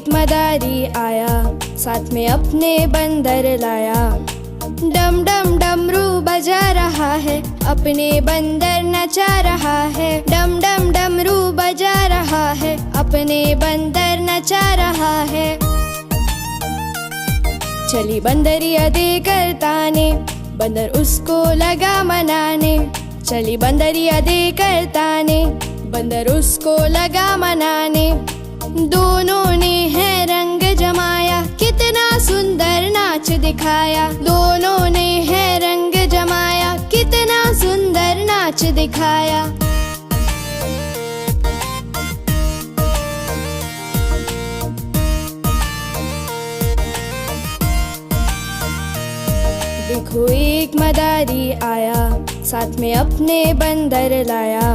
एक मदारी आया, साथ में अपने बंदर लाया। डम डम डमरू बजा रहा है, अपने बंदर नचा रहा है। डम डम डमरू बजा रहा है, अपने बंदर नचा रहा है। चली बंदरिया देकर ताने, बंदर उसको लगा मनाने। चली बंदरिया देकर ताने, बंदर उसको लगा मनाने। दोनों ने है रंग जमाया, कितना सुंदर नाच दिखाया। दोनों ने है रंग जमाया, कितना सुंदर नाच दिखाया। देखो एक मदारी आया, साथ में अपने बंदर लाया।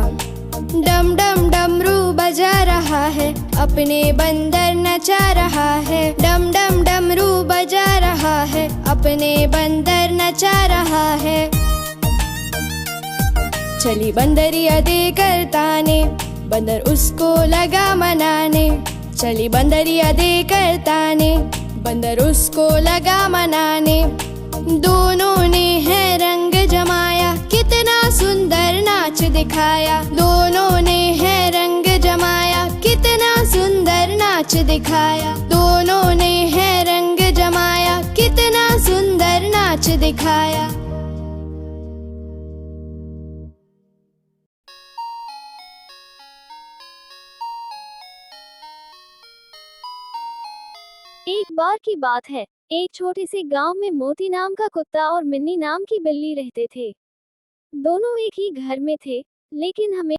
डम डम डमरू बजा रहा है, अपने बंदर नचा रहा है। डम डम डमरू बजा रहा है, अपने बंदर नचा रहा है। चली बंदरिया देकर ताने, बंदर उसको लगा मनाने। चली बंदरिया देकर ताने, बंदर उसको लगा मनाने। दोनों ने है रंग जमाया, कितना सुंदर नाच दिखाया। दोनों ने है रंग जमाया, कितना सुंदर नाच दिखाया। दोनों ने है रंग जमाया, कितना सुंदर नाच दिखाया। एक बार की बात है, एक छोटे से गांव में मोती नाम का कुत्ता और मिन्नी नाम की बिल्ली रहते थे। दोनों एक ही घर में थे, लेकिन हमेशा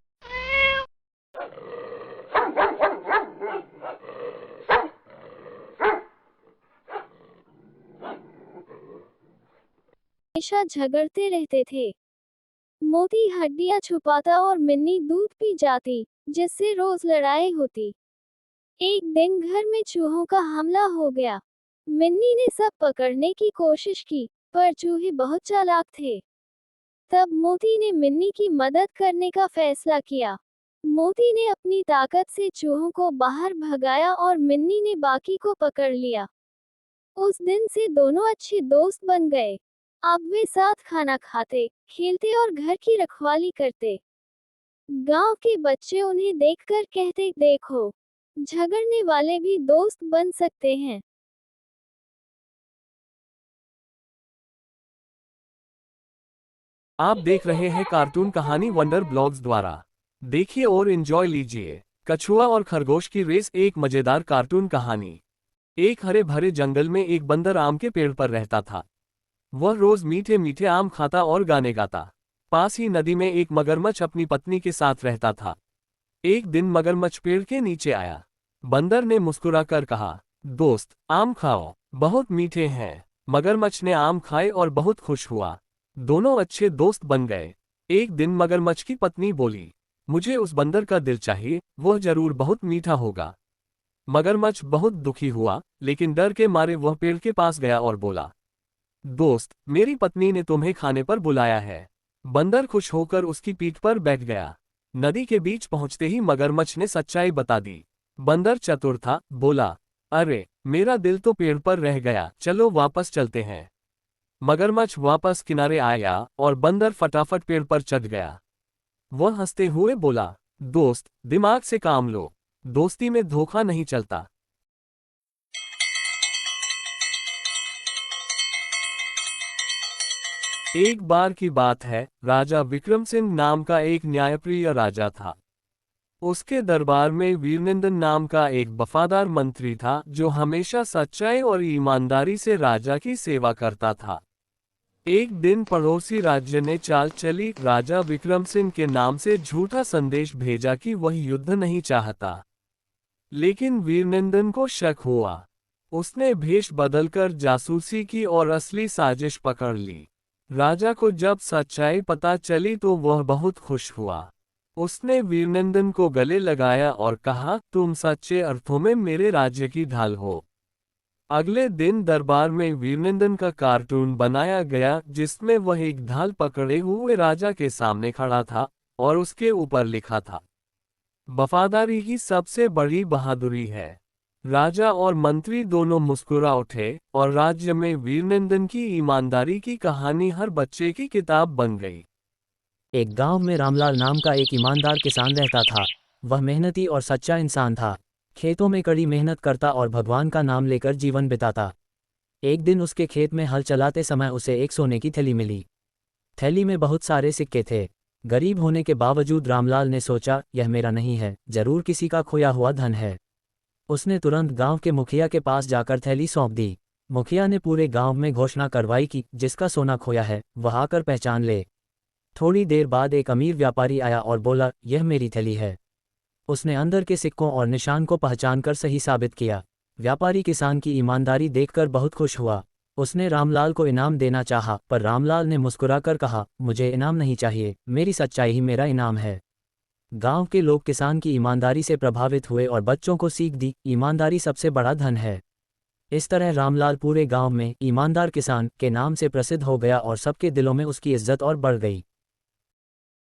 झगड़ते रहते थे। मोती हड्डियां छुपाता और मिन्नी दूध पी जाती, जिससे रोज लड़ाई होती। एक दिन घर में चूहों का हमला हो गया। मिन्नी ने सब पकड़ने की कोशिश की, पर चूहे बहुत चालाक थे। तब मोती ने मिन्नी की मदद करने का फैसला किया। मोती ने अपनी ताकत से चूहों को बाहर भगाया और मिन्नी ने बाकी को पकड़ लिया। उस दिन से दोनों अच्छे दोस्त बन गए। अब वे साथ खाना खाते, खेलते और घर की रखवाली करते। गांव के बच्चे उन्हें देखकर कहते, देखो, झगड़ने वाले भी दोस्त बन सकते हैं। आप देख रहे हैं कार्टून कहानी वंडर ब्लॉग्स द्वारा। देखिए और एंजॉय लीजिए। कछुआ और खरगोश की रेस एक मजेदार कार्टून कहानी। एक हरे भरे जंगल में एक बंदर आम के पेड़ पर रहता था। वह रोज मीठे मीठे आम खाता और गाने गाता। पास ही नदी में एक मगरमच्छ अपनी पत्नी के साथ रहता था। एक दिन मगरमच्छ पेड़ के नीचे आया। बंदर ने मुस्कुराकर कहा, दोस्त, आम खाओ, बहुत मीठे हैं। मगरमच्छ ने आम खाए और बहुत खुश हुआ। दोनों अच्छे दोस्त बन गए। एक दिन मगरमच्छ की पत्नी बोली, मुझे उस बंदर का दिल चाहिए, वह जरूर बहुत मीठा होगा। मगरमच्छ बहुत दुखी हुआ, लेकिन डर के मारे वह पेड़ के पास गया और बोला, दोस्त, मेरी पत्नी ने तुम्हें खाने पर बुलाया है। बंदर खुश होकर उसकी पीठ पर बैठ गया। नदी के बीच पहुंचते ही मगरमच्छ ने सच्चाई बता दी। बंदर चतुर था, बोला, अरे, मेरा दिल तो पेड़ पर रह गया, चलो वापस चलते हैं। मगरमच्छ वापस किनारे आया और बंदर फटाफट पेड़ पर चढ़ गया। वह हंसते हुए बोला, दोस्त, दिमाग से काम लो, दोस्ती में धोखा नहीं चलता। एक बार की बात है, राजा विक्रम सिंह नाम का एक न्यायप्रिय राजा था। उसके दरबार में वीरनंदन नाम का एक वफादार मंत्री था, जो हमेशा सच्चाई और ईमानदारी से राजा की सेवा करता था। एक दिन पड़ोसी राज्य ने चाल चली, राजा विक्रम सिंह के नाम से झूठा संदेश भेजा कि वह युद्ध नहीं चाहता। लेकिन वीरनंदन को शक हुआ। उसने भेष बदलकर जासूसी की और असली साजिश पकड़ ली। राजा को जब सच्चाई पता चली तो वह बहुत खुश हुआ। उसने वीरनंदन को गले लगाया और कहा, तुम सच्चे अर्थों में मेरे राज्य की ढाल हो। अगले दिन दरबार में वीरनंदन का कार्टून बनाया गया, जिसमें वह एक ढाल पकड़े हुए राजा के सामने खड़ा था और उसके ऊपर लिखा था, वफादारी ही सबसे बड़ी बहादुरी है। राजा और मंत्री दोनों मुस्कुरा उठे और राज्य में वीरनंदन की ईमानदारी की कहानी हर बच्चे की किताब बन गई। एक गांव में रामलाल नाम का एक ईमानदार किसान रहता था। वह मेहनती और सच्चा इंसान था। खेतों में कड़ी मेहनत करता और भगवान का नाम लेकर जीवन बिताता। एक दिन उसके खेत में हल चलाते समय उसे एक सोने की थैली मिली। थैली में बहुत सारे सिक्के थे। गरीब होने के बावजूद रामलाल ने सोचा, यह मेरा नहीं है, जरूर किसी का खोया हुआ धन है। उसने तुरंत गांव के मुखिया के पास जाकर थैली सौंप दी। मुखिया ने पूरे गांव में घोषणा करवाई कि जिसका सोना खोया है वह आकर पहचान ले। थोड़ी देर बाद एक अमीर व्यापारी आया और बोला, यह मेरी थैली है। उसने अंदर के सिक्कों और निशान को पहचानकर सही साबित किया। व्यापारी किसान की ईमानदारी देखकर बहुत खुश हुआ। उसने रामलाल को इनाम देना चाहा, पर रामलाल ने मुस्कुराकर कहा, मुझे इनाम नहीं चाहिए, मेरी सच्चाई ही मेरा इनाम है। गांव के लोग किसान की ईमानदारी से प्रभावित हुए और बच्चों को सीख दी, ईमानदारी सबसे बड़ा धन है। इस तरह रामलाल पूरे गांव में ईमानदार किसान के नाम से प्रसिद्ध हो गया और सबके दिलों में उसकी इज्जत और बढ़ गई।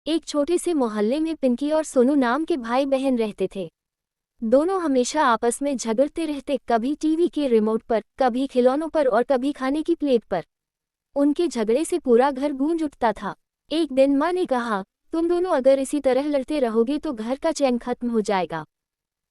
एक छोटे से मोहल्ले में पिंकी और सोनू नाम के भाई बहन रहते थे। दोनों हमेशा आपस में झगड़ते रहते, कभी टीवी के रिमोट पर, कभी खिलौनों पर और कभी खाने की प्लेट पर। उनके झगड़े से पूरा घर गूंज उठता था। एक दिन माँ ने कहा, तुम दोनों अगर इसी तरह लड़ते रहोगे तो घर का चैन खत्म हो जाएगा।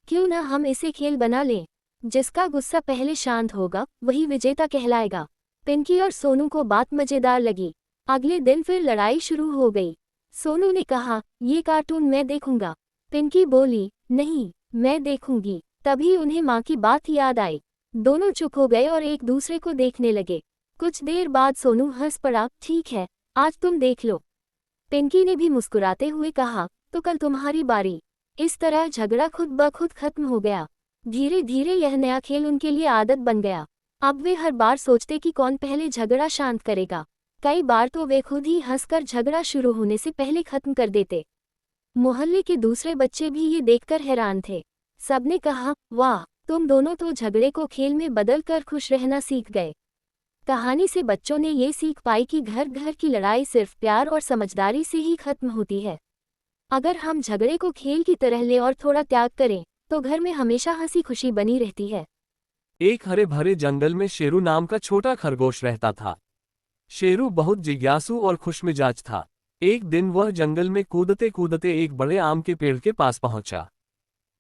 क्यों ना हम इसे खेल बना लें। जिसका गुस्सा पहले शांत होगा वही विजेता कहलाएगा। पिंकी और सोनू को बात मजेदार लगी। अगले दिन फिर लड़ाई शुरू हो गई। सोनू ने कहा, ये कार्टून मैं देखूंगा। पिंकी बोली, नहीं, मैं देखूंगी। तभी उन्हें माँ की बात याद आई। दोनों चुप हो गए और एक दूसरे को देखने लगे। कुछ देर बाद सोनू हंस पड़ा, ठीक है, आज तुम देख लो। पिंकी ने भी मुस्कुराते हुए कहा, तो कल तुम्हारी बारी। इस तरह झगड़ा खुद ब खुद खत्म हो गया। धीरे धीरे यह नया खेल उनके लिए आदत बन गया। अब वे हर बार सोचते कि कौन पहले झगड़ा शांत करेगा। कई बार तो वे खुद ही हंसकर झगड़ा शुरू होने से पहले खत्म कर देते। मोहल्ले के दूसरे बच्चे भी ये देखकर हैरान थे। सबने कहा, वाह, तुम दोनों तो झगड़े को खेल में बदल कर खुश रहना सीख गए। कहानी से बच्चों ने ये सीख पाई कि घर घर की लड़ाई सिर्फ प्यार और समझदारी से ही खत्म होती है। अगर हम झगड़े को खेल की तरह लें और थोड़ा त्याग करें तो घर में हमेशा हंसी खुशी बनी रहती है। एक हरे भरे जंगल में शेरू नाम का छोटा खरगोश रहता था। शेरू बहुत जिज्ञासु और खुशमिजाज था। एक दिन वह जंगल में कूदते कूदते एक बड़े आम के पेड़ के पास पहुंचा।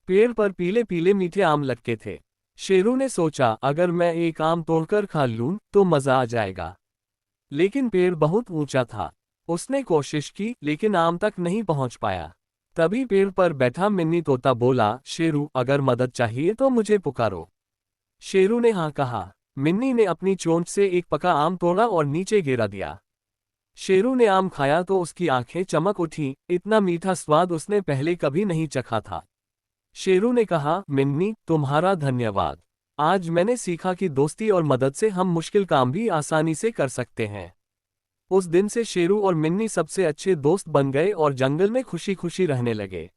पेड़ पर पीले पीले मीठे आम लटके थे। शेरू ने सोचा, अगर मैं एक आम तोड़कर खा लूं तो मजा आ जाएगा। लेकिन पेड़ बहुत ऊंचा था। उसने कोशिश की लेकिन आम तक नहीं पहुंच पाया। तभी पेड़ पर बैठा मिन्नी तोता बोला, शेरू, अगर मदद चाहिए तो मुझे पुकारो। शेरू ने हाँ कहा। मिन्नी ने अपनी चोंच से एक पका आम तोड़ा और नीचे गिरा दिया। शेरू ने आम खाया तो उसकी आंखें चमक उठी। इतना मीठा स्वाद उसने पहले कभी नहीं चखा था। शेरू ने कहा, मिन्नी, तुम्हारा धन्यवाद। आज मैंने सीखा कि दोस्ती और मदद से हम मुश्किल काम भी आसानी से कर सकते हैं। उस दिन से शेरू और मिन्नी सबसे अच्छे दोस्त बन गए और जंगल में खुशी खुशी रहने लगे।